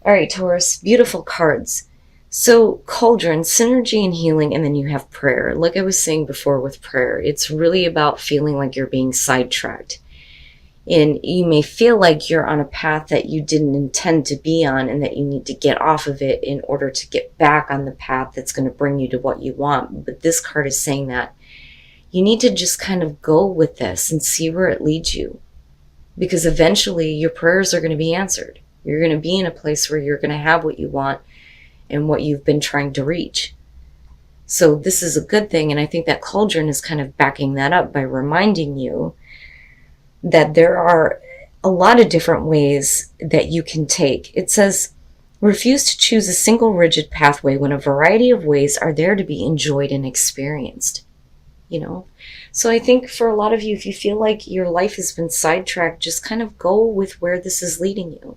All right, Taurus, beautiful cards. So, cauldron, synergy and healing, and then you have prayer. Like I was saying before with prayer, it's really about feeling like you're being sidetracked. And you may feel like you're on a path that you didn't intend to be on and that you need to get off of it in order to get back on the path that's going to bring you to what you want. But this card is saying that you need to just kind of go with this and see where it leads you. Because eventually your prayers are going to be answered. You're going to be in a place where you're going to have what you want and what you've been trying to reach. So this is a good thing, and I think that cauldron is kind of backing that up by reminding you that there are a lot of different ways that you can take. It says, refuse to choose a single rigid pathway when a variety of ways are there to be enjoyed and experienced. So I think for a lot of you, if you feel like your life has been sidetracked, just kind of go with where this is leading you.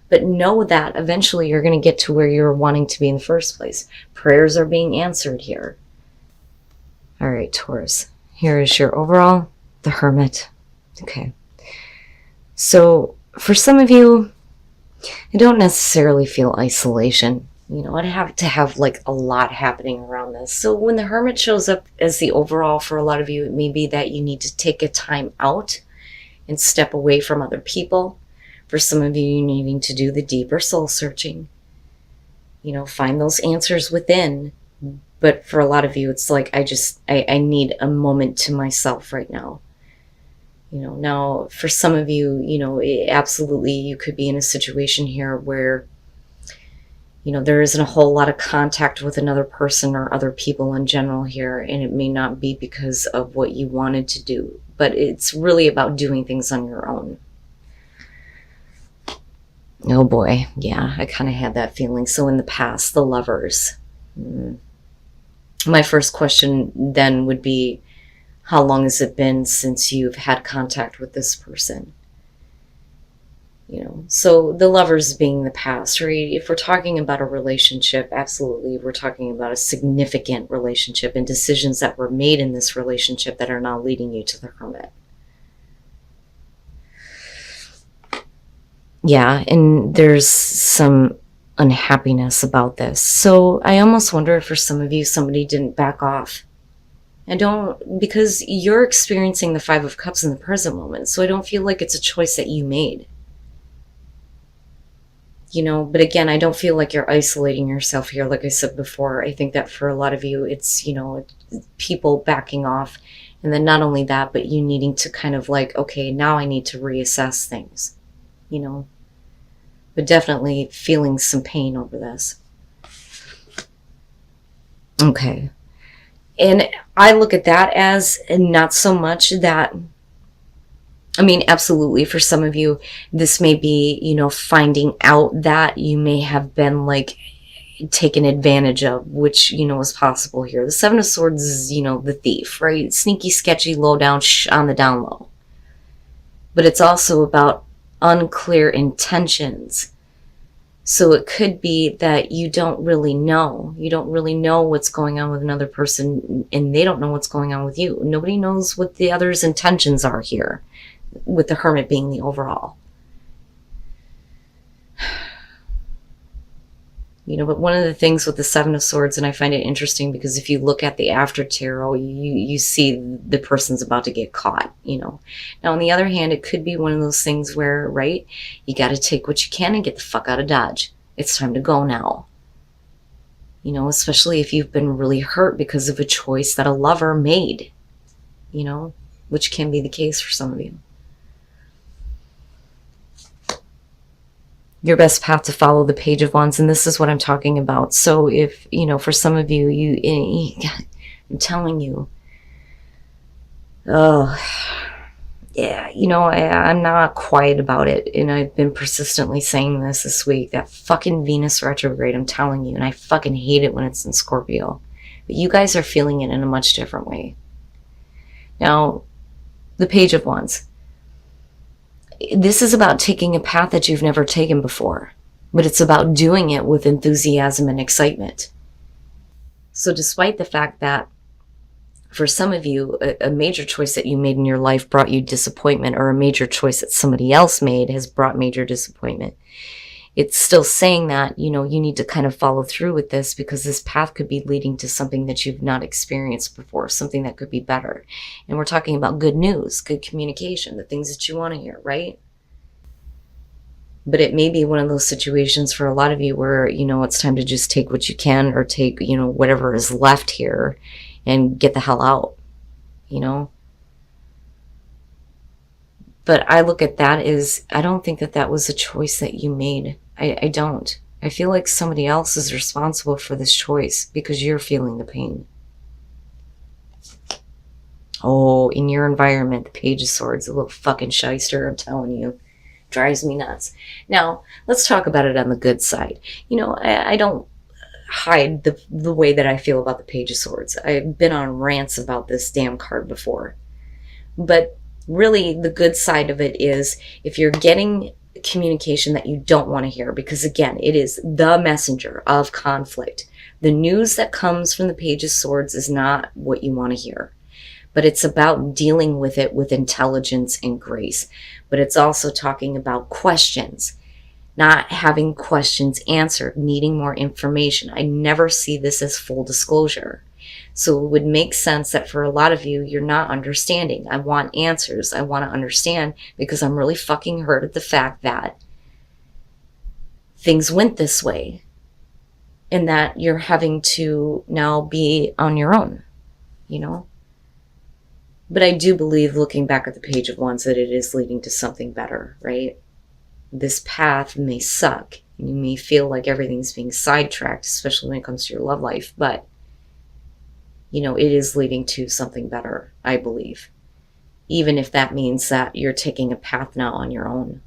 But know that eventually you're going to get to where you're wanting to be in the first place. Prayers are being answered here. All right, Taurus. Here is your overall, the Hermit. Okay. So for some of you, I don't necessarily feel isolation. I'd have to have like a lot happening around this. So when the Hermit shows up as the overall for a lot of you, it may be that you need to take a time out and step away from other people. For some of you, needing to do the deeper soul searching. Find those answers within. But for a lot of you, it's like, I need a moment to myself right now. Now for some of you, absolutely you could be in a situation here where there isn't a whole lot of contact with another person or other people in general here, and it may not be because of what you wanted to do, but it's really about doing things on your own. Oh boy, yeah, I kind of had that feeling. So in the past, the Lovers. My first question then would be, how long has it been since you've had contact with this person? So the Lovers being the past, right? If we're talking about a relationship, absolutely, we're talking about a significant relationship and decisions that were made in this relationship that are now leading you to the Hermit. Yeah, and there's some unhappiness about this. So I almost wonder if for some of you, somebody didn't back off. Because you're experiencing the Five of Cups in the present moment, so I don't feel like it's a choice that you made. But again, I don't feel like you're isolating yourself here. Like I said before, I think that for a lot of you, it's, people backing off. And then not only that, but you needing to kind of like, okay, now I need to reassess things, but definitely feeling some pain over this. Okay. And I look at that as not so much that, absolutely, for some of you, this may be, finding out that you may have been like taken advantage of, which, is possible here. The Seven of Swords is, the thief, right? Sneaky, sketchy, low down, on the down low. But it's also about unclear intentions. So it could be that you don't really know. You don't really know what's going on with another person, and they don't know what's going on with you. Nobody knows what the other's intentions are here, with the Hermit being the overall. But one of the things with the Seven of Swords, and I find it interesting because if you look at the after tarot, you see the person's about to get caught, Now, on the other hand, it could be one of those things where, right, you got to take what you can and get the fuck out of Dodge. It's time to go now. Especially if you've been really hurt because of a choice that a lover made, which can be the case for some of you. Your best path to follow, the Page of Wands, and this is what I'm talking about. So if, for some of you, I'm telling you, oh, yeah, I'm not quiet about it, and I've been persistently saying this week, that fucking Venus retrograde, I'm telling you, and I fucking hate it when it's in Scorpio. But you guys are feeling it in a much different way. Now, the Page of Wands. This is about taking a path that you've never taken before, but it's about doing it with enthusiasm and excitement. So despite the fact that for some of you, a major choice that you made in your life brought you disappointment, or a major choice that somebody else made has brought major disappointment, it's still saying that, you need to kind of follow through with this, because this path could be leading to something that you've not experienced before, something that could be better. And we're talking about good news, good communication, the things that you want to hear, right? But it may be one of those situations for a lot of you where, it's time to just take what you can, or take, whatever is left here and get the hell out, But I look at that as, I don't think that that was a choice that you made. I don't. I feel like somebody else is responsible for this choice because you're feeling the pain. Oh, in your environment, the Page of Swords, a little fucking shyster, I'm telling you. Drives me nuts. Now, let's talk about it on the good side. I don't hide the way that I feel about the Page of Swords. I've been on rants about this damn card before. But really, the good side of it is, if you're getting communication that you don't want to hear, because again, it is the messenger of conflict. The news that comes from the Page of Swords is not what you want to hear. But it's about dealing with it with intelligence and grace. But it's also talking about questions, not having questions answered, needing more information. I never see this as full disclosure. So it would make sense that for a lot of you, you're not understanding. I want answers. I want to understand, because I'm really fucking hurt at the fact that things went this way and that you're having to now be on your own, But I do believe, looking back at the Page of Wands, that it is leading to something better, right? This path may suck, and you may feel like everything's being sidetracked, especially when it comes to your love life, but it is leading to something better, I believe. Even if that means that you're taking a path now on your own,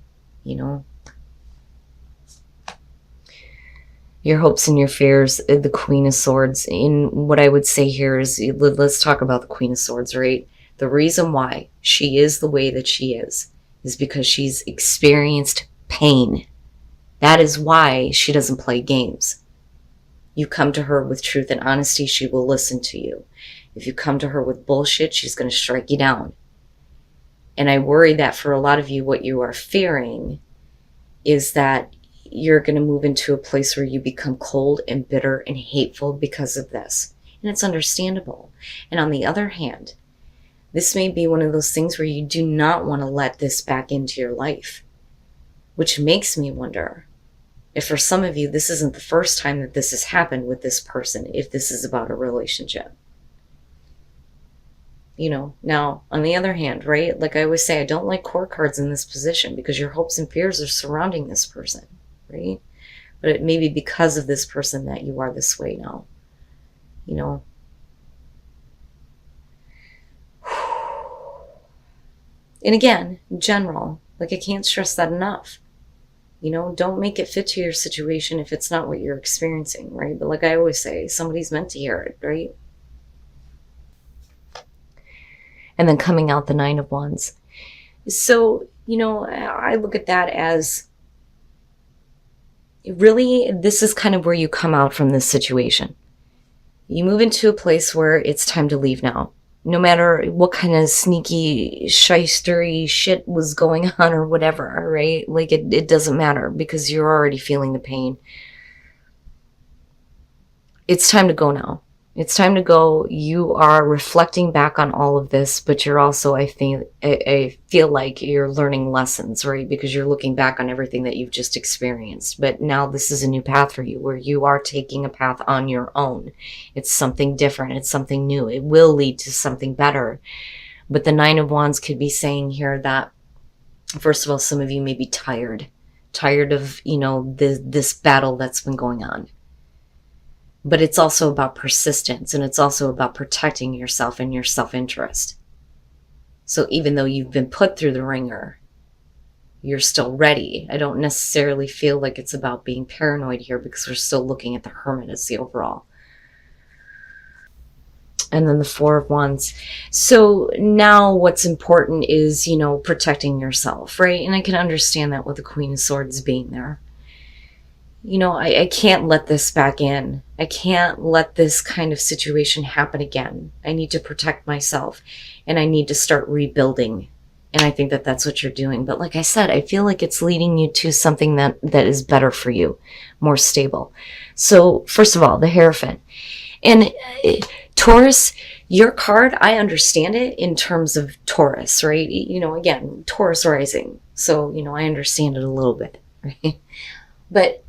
Your hopes and your fears, the Queen of Swords. And what I would say here is, let's talk about the Queen of Swords, right? The reason why she is the way that she is because she's experienced pain. That is why she doesn't play games. You come to her with truth and honesty, she will listen to you. If you come to her with bullshit, she's going to strike you down. And I worry that for a lot of you, what you are fearing is that you're going to move into a place where you become cold and bitter and hateful because of this. And it's understandable. And on the other hand, this may be one of those things where you do not want to let this back into your life, which makes me wonder if for some of you, this isn't the first time that this has happened with this person, if this is about a relationship. Now, on the other hand, right, like I always say, I don't like court cards in this position, because your hopes and fears are surrounding this person, right? But it may be because of this person that you are this way now, And again, in general, like, I can't stress that enough. Don't make it fit to your situation if it's not what you're experiencing, right? But like I always say, somebody's meant to hear it, right? And then coming out the Nine of Wands. So, I look at that as, really, this is kind of where you come out from this situation. You move into a place where it's time to leave now. No matter what kind of sneaky, shystery shit was going on or whatever, right? Like, it doesn't matter, because you're already feeling the pain. It's time to go now. It's time to go. You are reflecting back on all of this, but you're also, I feel like you're learning lessons, right? Because you're looking back on everything that you've just experienced. But now this is a new path for you, where you are taking a path on your own. It's something different. It's something new. It will lead to something better. But the Nine of Wands could be saying here that, first of all, some of you may be tired of, this battle that's been going on. But it's also about persistence, and it's also about protecting yourself and your self-interest. So even though you've been put through the ringer, you're still ready. I don't necessarily feel like it's about being paranoid here, because we're still looking at the Hermit as the overall. And then the Four of Wands. So now what's important is, protecting yourself, right? And I can understand that with the Queen of Swords being there. I can't let this back in. I can't let this kind of situation happen again. I need to protect myself, and I need to start rebuilding. And I think that that's what you're doing. But like I said, I feel like it's leading you to something that is better for you, more stable. So first of all, the Hierophant. And Taurus, your card, I understand it in terms of Taurus, right? You know, again, Taurus rising. So, you know, I understand it a little bit, right? But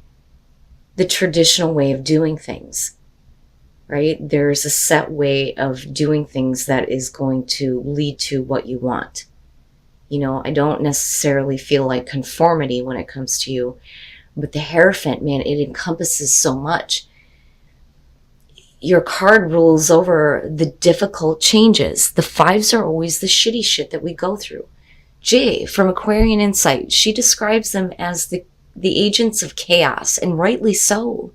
the traditional way of doing things, right? There's a set way of doing things that is going to lead to what you want. You know, I don't necessarily feel like conformity when it comes to you, but the Hierophant, man, it encompasses so much. Your card rules over the difficult changes. The fives are always the shitty shit that we go through. Jay from Aquarian Insight, she describes them as the agents of chaos, and rightly so.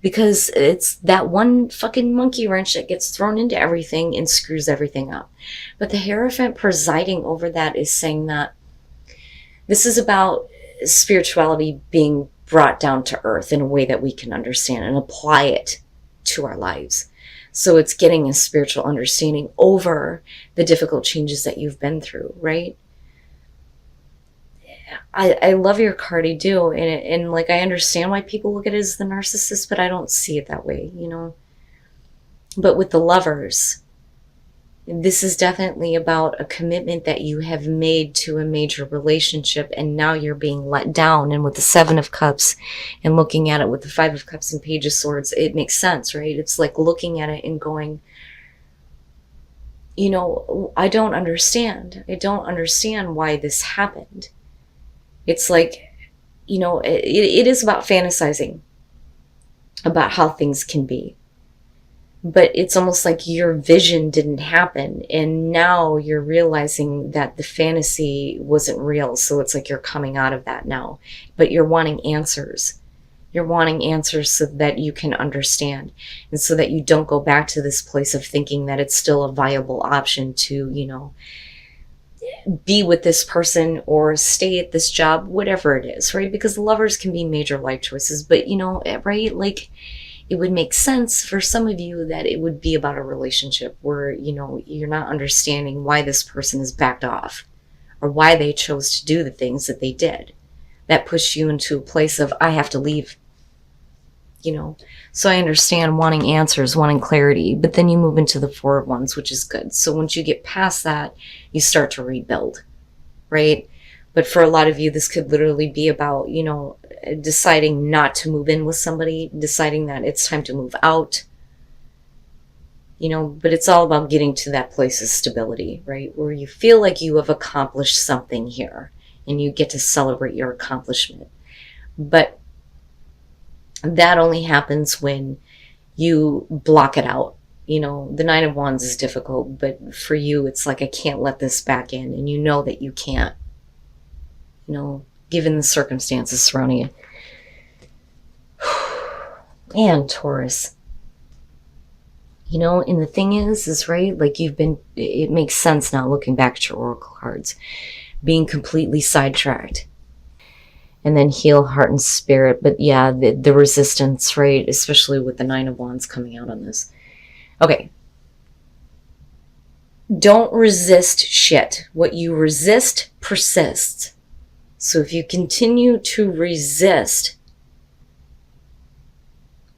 Because it's that one fucking monkey wrench that gets thrown into everything and screws everything up. But the Hierophant presiding over that is saying that this is about spirituality being brought down to earth in a way that we can understand and apply it to our lives. So it's getting a spiritual understanding over the difficult changes that you've been through, right? I love your card, I do, and like I understand why people look at it as the narcissist, but I don't see it that way, you know. But with the Lovers, this is definitely about a commitment that you have made to a major relationship, and now you're being let down. And with the Seven of Cups and looking at it with the Five of Cups and Page of Swords, it makes sense, right? It's like looking at it and going, you know, I don't understand. I don't understand why this happened. It's like, you know, it is about fantasizing about how things can be. But it's almost like your vision didn't happen. And now you're realizing that the fantasy wasn't real. So it's like you're coming out of that now. But you're wanting answers. You're wanting answers so that you can understand. And so that you don't go back to this place of thinking that it's still a viable option to, you know, be with this person or stay at this job, whatever it is, right? Because the Lovers can be major life choices, but you know, right? Like it would make sense for some of you that it would be about a relationship where, you know, you're not understanding why this person is backed off or why they chose to do the things that they did. That pushed you into a place of, I have to leave, you know? So I understand wanting answers, wanting clarity, but then you move into the Four of Wands, which is good. So once you get past that, you start to rebuild, right? But for a lot of you, this could literally be about, you know, deciding not to move in with somebody, deciding that it's time to move out, you know, but it's all about getting to that place of stability, right? Where you feel like you have accomplished something here and you get to celebrate your accomplishment. But that only happens when you block it out. You know, the Nine of Wands is difficult, but for you, it's like, I can't let this back in. And you know that you can't, you know, given the circumstances surrounding you. And Taurus, you know, and the thing is right, like it makes sense now looking back at your oracle cards, being completely sidetracked. And then heal heart and spirit. But yeah, the resistance, right? Especially with the Nine of Wands coming out on this. Okay. Don't resist shit. What you resist persists. So if you continue to resist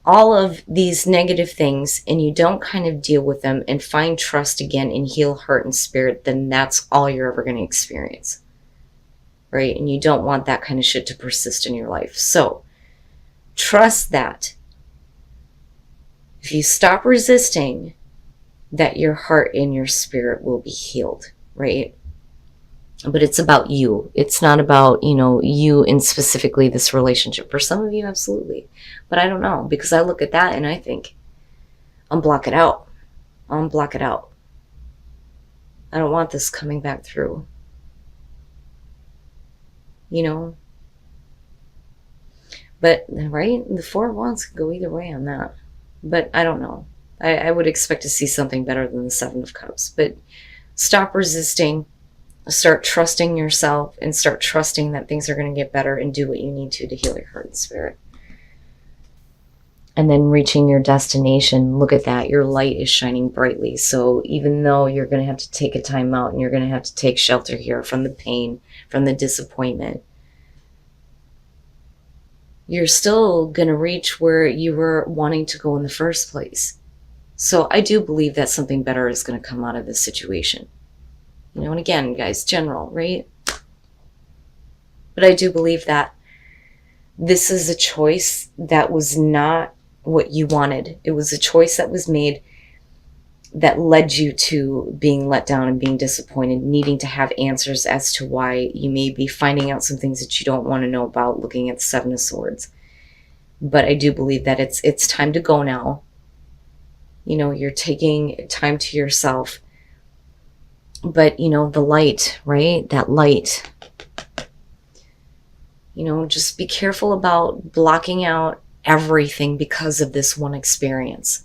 all of these negative things and you don't kind of deal with them and find trust again and heal heart and spirit, then that's all you're ever going to experience. Right? And you don't want that kind of shit to persist in your life. So trust that if you stop resisting, that your heart and your spirit will be healed, right? But it's about you. It's not about, you know, you and specifically this relationship. For some of you, absolutely. But I don't know, because I look at that and I think, unblock it out. Unblock it out. I don't want this coming back through. You know? But, right? The Four of Wands could go either way on that. But I don't know. I would expect to see something better than the Seven of Cups. But stop resisting. Start trusting yourself and start trusting that things are going to get better and do what you need to heal your heart and spirit. and then reaching your destination, look at that, your light is shining brightly. So even though you're going to have to take a time out and you're going to have to take shelter here from the pain, from the disappointment, you're still going to reach where you were wanting to go in the first place. So I do believe that something better is going to come out of this situation. You know, and again, guys, general, right? But I do believe that this is a choice that was not what you wanted. It was a choice that was made that led you to being let down and being disappointed, needing to have answers as to why you may be finding out some things that you don't want to know about, looking at the Seven of Swords. But I do believe that it's time to go now. You know, you're taking time to yourself. But, you know, the light, right? That light. You know, just be careful about blocking out everything because of this one experience.